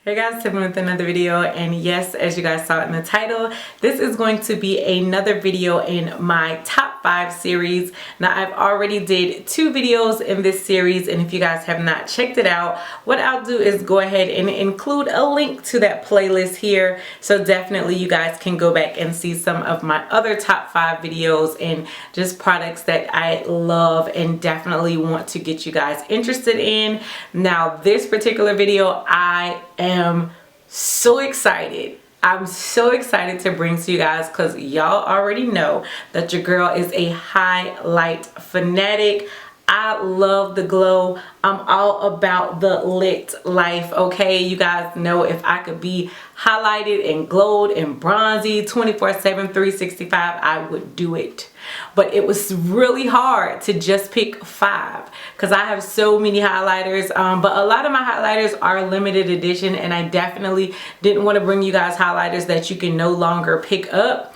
Hey guys, Tiffany with another video, and yes, as you guys saw in the title, this is going to be another video in my top 5 series. Now I've already did 2 videos in this series, and if you guys have not checked it out, what I'll do is go ahead and include a link to that playlist here, so definitely you guys can go back and see some of my other top 5 videos and just products that I love and definitely want to get you guys interested in. Now this particular video, I am so excited. I'm so excited to bring to you guys because y'all already know that your girl is a highlight fanatic. I love the glow. I'm all about the lit life, okay? You guys know if I could be highlighted and glowed and bronzy 24/7, 365, I would do it. But it was really hard to just pick 5 because I have so many highlighters, but a lot of my highlighters are limited edition, and I definitely didn't want to bring you guys highlighters that you can no longer pick up.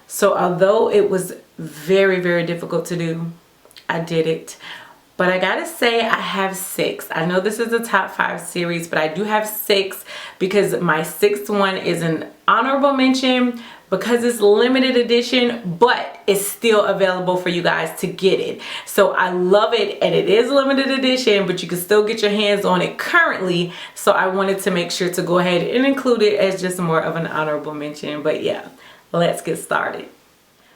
So although it was very, very difficult to do, I did it. But I gotta say, I have 6. I know this is a top 5 series, but I do have 6 because my 6th one is an honorable mention because it's limited edition, but it's still available for you guys to get it. So I love it, and it is limited edition, but you can still get your hands on it currently. So I wanted to make sure to go ahead and include it as just more of an honorable mention. But yeah, let's get started.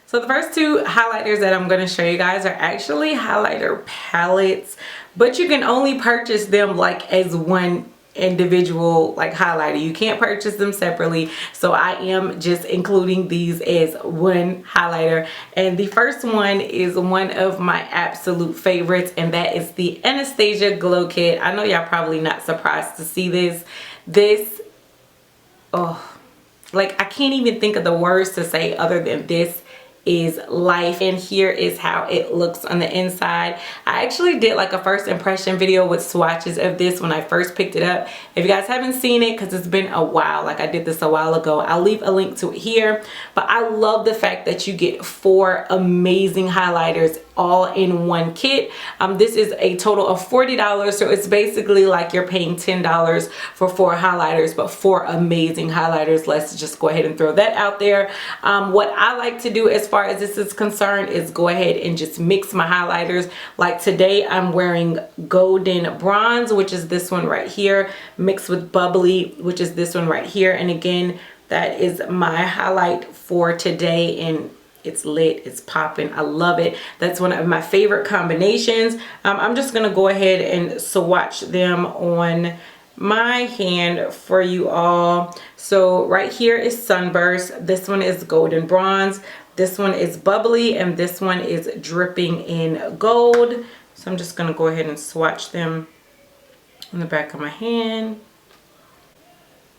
So the first 2 highlighters that I'm going to show you guys are actually highlighter palettes, but you can only purchase them like as one individual like highlighter. You can't purchase them separately, so I am just including these as one highlighter. And the first one is one of my absolute favorites, and that is the Anastasia Glow Kit. I know y'all probably not surprised to see this, oh, like I can't even think of the words to say other than this is life. And here is how it looks on the inside. I actually did like a first impression video with swatches of this when I first picked it up. If you guys haven't seen it, because it's been a while, like I did this a while ago, I'll leave a link to it here. But I love the fact that you get 4 amazing highlighters all in one kit. This is a total of $40, so it's basically like you're paying $10 for 4 highlighters, but 4 amazing highlighters. Let's just go ahead and throw that out there. What I like to do as far as this is concerned is go ahead and just mix my highlighters. Like today I'm wearing Golden Bronze, which is this one right here, mixed with Bubbly, which is this one right here. And again, that is my highlight for today, and it's lit, it's popping, I love it. That's one of my favorite combinations. I'm just gonna go ahead and swatch them on my hand for you all. So right here is Sunburst, this one is Golden Bronze, this one is Bubbly, and this one is Dripping in Gold. So I'm just gonna go ahead and swatch them on the back of my hand.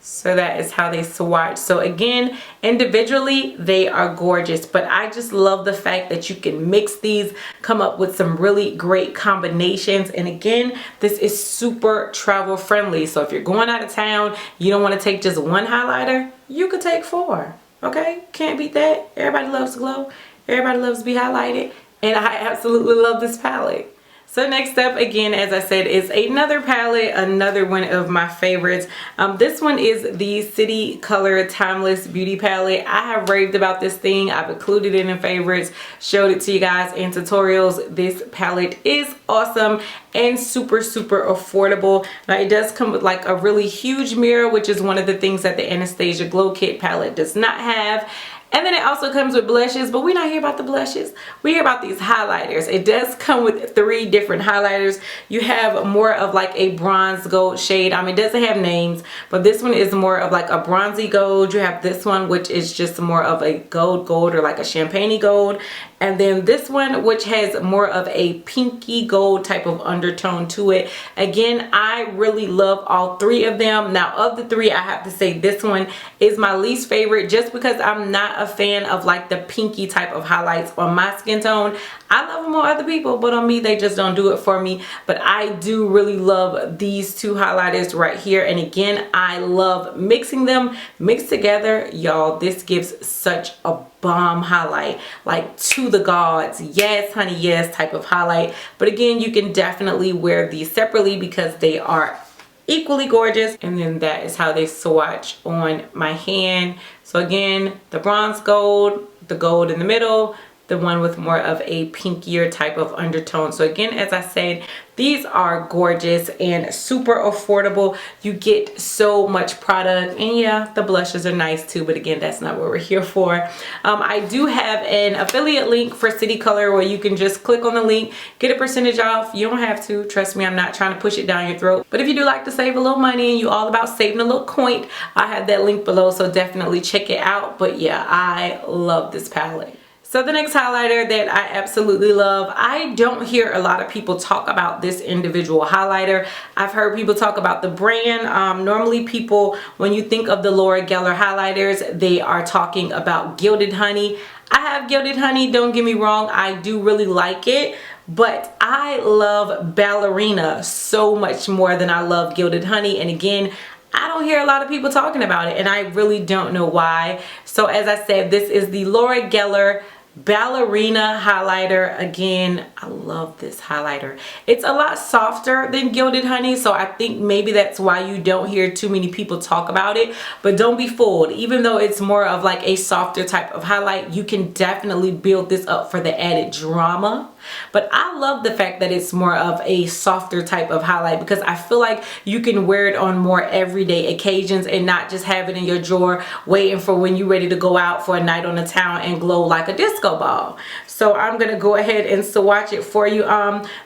So that is how they swatch. So again, individually they are gorgeous, but I just love the fact that you can mix these, come up with some really great combinations. And again, this is super travel friendly. So if you're going out of town, you don't want to take just one highlighter, you could take 4. Okay, can't beat that. Everybody loves to glow, everybody loves to be highlighted, and I absolutely love this palette. So next up, again, as I said, is another palette, another one of my favorites. This one is the City Color Timeless Beauty Palette. I have raved about this thing. I've included it in favorites, showed it to you guys in tutorials. This palette is awesome and super, super affordable. Now it does come with like a really huge mirror, which is one of the things that the Anastasia Glow Kit palette does not have. And then it also comes with blushes, but we're not here about the blushes. We're here about these highlighters. It does come with 3 different highlighters. You have more of like a bronze gold shade. It doesn't have names, but this one is more of like a bronzy gold. You have this one, which is just more of a gold or like a champagne gold. And then this one, which has more of a pinky gold type of undertone to it. Again, I really love all 3 of them. Now of the 3, I have to say this one is my least favorite, just because I'm not a fan of like the pinky type of highlights on my skin tone. I love them on other people, but on me they just don't do it for me. But I do really love these 2 highlighters right here. And again, I love mixing them mixed together. Y'all, this gives such a bomb highlight, like to the gods. Yes honey, yes type of highlight. But again, you can definitely wear these separately because they are equally gorgeous. And then that is how they swatch on my hand. So again, the bronze gold, the gold in the middle, the one with more of a pinkier type of undertone. So again, as I said, these are gorgeous and super affordable. You get so much product, and yeah, the blushes are nice too, but again, that's not what we're here for. I do have an affiliate link for City Color where you can just click on the link, get a percentage off. You don't have to, trust me, I'm not trying to push it down your throat, but if you do like to save a little money and you all about saving a little coin, I have that link below, so definitely check it out. But yeah, I love this palette. So the next highlighter that I absolutely love, I don't hear a lot of people talk about this individual highlighter. I've heard people talk about the brand. Normally people, when you think of the Laura Geller highlighters, they are talking about Gilded Honey. I have Gilded Honey, don't get me wrong, I do really like it, but I love Ballerina so much more than I love Gilded Honey. And again, I don't hear a lot of people talking about it, and I really don't know why. So as I said, this is the Laura Geller Ballerina highlighter. Again, I love this highlighter. It's a lot softer than Gilded Honey, so I think maybe that's why you don't hear too many people talk about it. But don't be fooled, even though it's more of like a softer type of highlight, you can definitely build this up for the added drama. But I love the fact that it's more of a softer type of highlight, because I feel like you can wear it on more everyday occasions and not just have it in your drawer waiting for when you're ready to go out for a night on the town and glow like a disco ball. So I'm gonna go ahead and swatch it for you.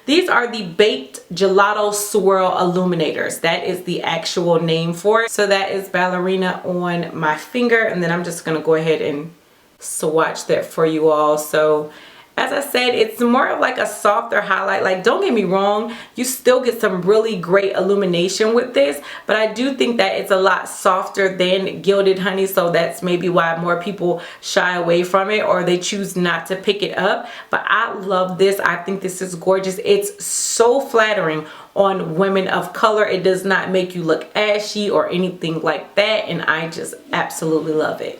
These are the Baked Gelato Swirl Illuminators. That is the actual name for it. So that is Ballerina on my finger, and then I'm just gonna go ahead and swatch that for you all. So as I said, it's more of like a softer highlight. Like, don't get me wrong, you still get some really great illumination with this, but I do think that it's a lot softer than Gilded Honey, so that's maybe why more people shy away from it or they choose not to pick it up. But I love this. I think this is gorgeous. It's so flattering on women of color. It does not make you look ashy or anything like that, and I just absolutely love it.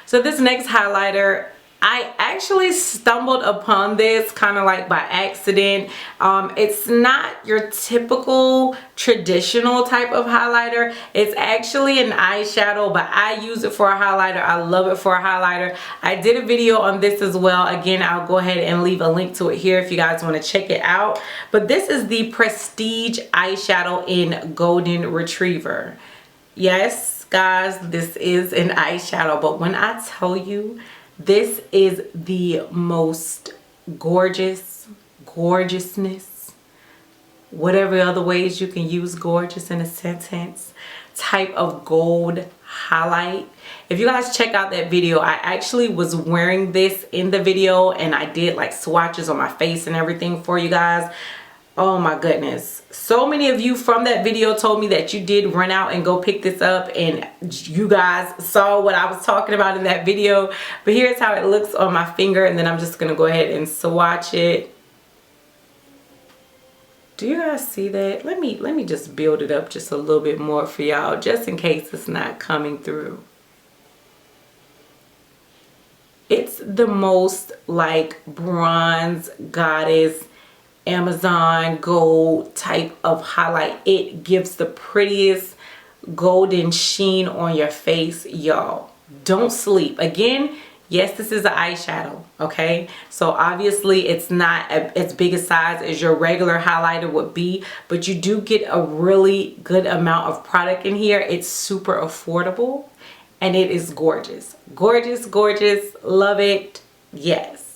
So this next highlighter, I actually stumbled upon this kind of like by accident. It's not your typical traditional type of highlighter. It's actually an eyeshadow, but I use it for a highlighter. I love it for a highlighter. I did a video on this as well. Again, I'll go ahead and leave a link to it here if you guys want to check it out. But this is the Prestige eyeshadow in Golden Retriever. Yes, guys, this is an eyeshadow, but when I tell you, this is the most gorgeousness, whatever other ways you can use gorgeous in a sentence, type of gold highlight. If you guys check out that video, I actually was wearing this in the video, and I did like swatches on my face and everything for you guys. Oh my goodness, so many of you from that video told me that you did run out and go pick this up, and you guys saw what I was talking about in that video. But here's how it looks on my finger, and then I'm just gonna go ahead and swatch it. Do you guys see that? Let me just build it up just a little bit more for y'all, just in case it's not coming through. It's the most like bronze goddess Amazon gold type of highlight. It gives the prettiest golden sheen on your face, y'all. Don't sleep. Again, yes, this is an eyeshadow, okay? So obviously it's not as big a size as your regular highlighter would be, but you do get a really good amount of product in here. It's super affordable, and it is gorgeous. Gorgeous, gorgeous. Love it. Yes.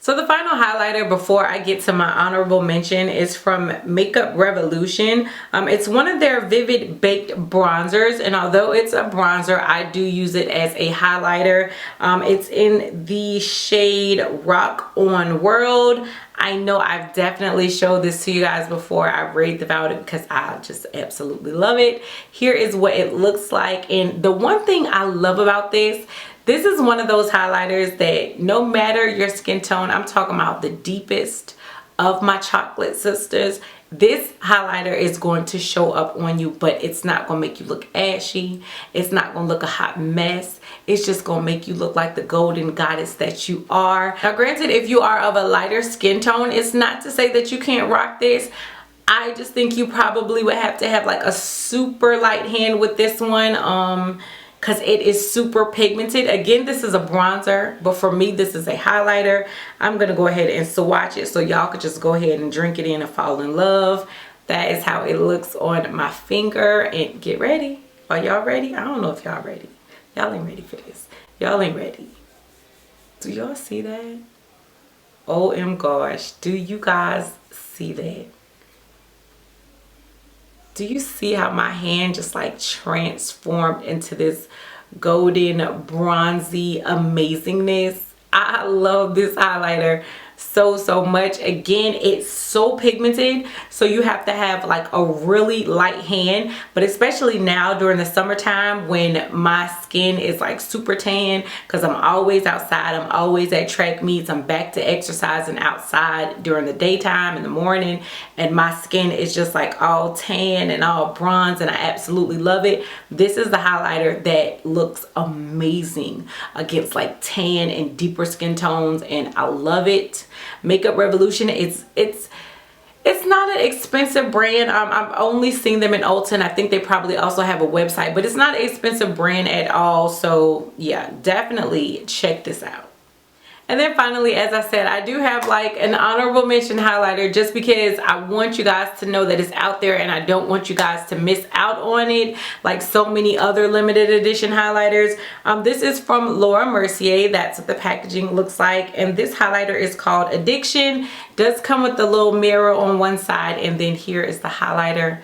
So the final highlighter before I get to my honorable mention is from Makeup Revolution. It's one of their Vivid Baked bronzers, and although it's a bronzer, I do use it as a highlighter. It's in the shade Rock on World. I know I've definitely showed this to you guys before. I've raved about it because I just absolutely love it. Here is what it looks like, and the one thing I love about this is one of those highlighters that no matter your skin tone, I'm talking about the deepest of my chocolate sisters, this highlighter is going to show up on you, but it's not going to make you look ashy. It's not going to look a hot mess. It's just going to make you look like the golden goddess that you are. Now granted, if you are of a lighter skin tone, it's not to say that you can't rock this. I just think you probably would have to have like a super light hand with this one, because it is super pigmented. Again, this is a bronzer, but for me this is a highlighter. I'm gonna go ahead and swatch it so y'all could just go ahead and drink it in and fall in love. That is how it looks on my finger. And get ready. Are y'all ready? I don't know if y'all ready. Y'all ain't ready for this. Y'all ain't ready. Do y'all see that? OM gosh, do you guys see that? Do you see how my hand just like transformed into this golden bronzy amazingness? I love this highlighter so much. Again, it's so pigmented, so you have to have like a really light hand, but especially now during the summertime when my skin is like super tan, because I'm always outside, I'm always at track meets, I'm back to exercising outside during the daytime in the morning, and my skin is just like all tan and all bronze, and I absolutely love it. This is the highlighter that looks amazing against like tan and deeper skin tones, and I love it. Makeup Revolution, it's not an expensive brand. I've only seen them in Ulta, and I think they probably also have a website, but it's not an expensive brand at all. So yeah, definitely check this out. And then finally, as I said, I do have like an honorable mention highlighter, just because I want you guys to know that it's out there and I don't want you guys to miss out on it like so many other limited edition highlighters. This is from Laura Mercier. That's what the packaging looks like. And this highlighter is called Addiction. Does come with the little mirror on one side, and then here is the highlighter.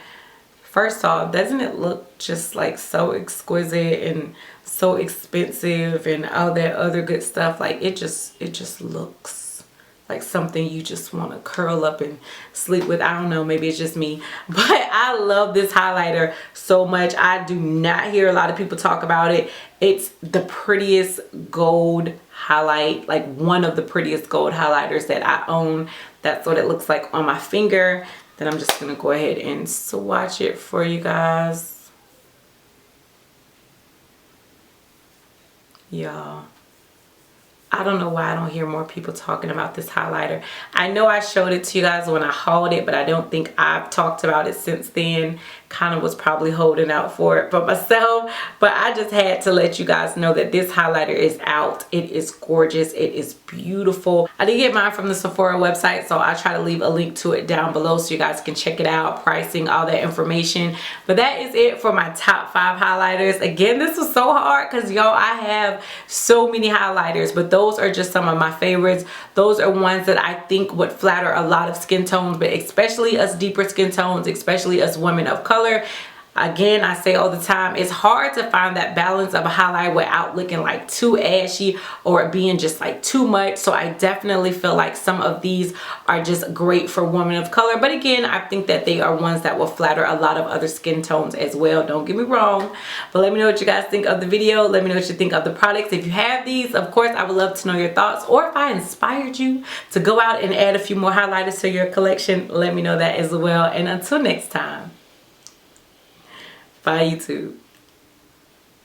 First off, doesn't it look just like so exquisite and so expensive and all that other good stuff? Like it just looks like something you just want to curl up and sleep with. I don't know, maybe it's just me, but I love this highlighter so much. I do not hear a lot of people talk about it. It's the prettiest gold highlight, like one of the prettiest gold highlighters that I own. That's what it looks like on my finger. Then I'm just gonna go ahead and swatch it for you guys. Y'all, I don't know why I don't hear more people talking about this highlighter. I know I showed it to you guys when I hauled it, but I don't think I've talked about it since then. Kind of was probably holding out for it for myself, but I just had to let you guys know that this highlighter is out. It is gorgeous. It is beautiful. I did get mine from the Sephora website, so I'll try to leave a link to it down below so you guys can check it out, pricing, all that information. But that is it for my top 5 highlighters. Again, this was so hard because y'all, I have so many highlighters, but those are just some of my favorites. Those are ones that I think would flatter a lot of skin tones, but especially us deeper skin tones, especially us women of color. Again, I say all the time, it's hard to find that balance of a highlight without looking like too ashy or it being just like too much. So I definitely feel like some of these are just great for women of color. But again, I think that they are ones that will flatter a lot of other skin tones as well. Don't get me wrong. But let me know what you guys think of the video. Let me know what you think of the products. If you have these, of course, I would love to know your thoughts. Or if I inspired you to go out and add a few more highlighters to your collection, let me know that as well. And until next time. Bye, YouTube.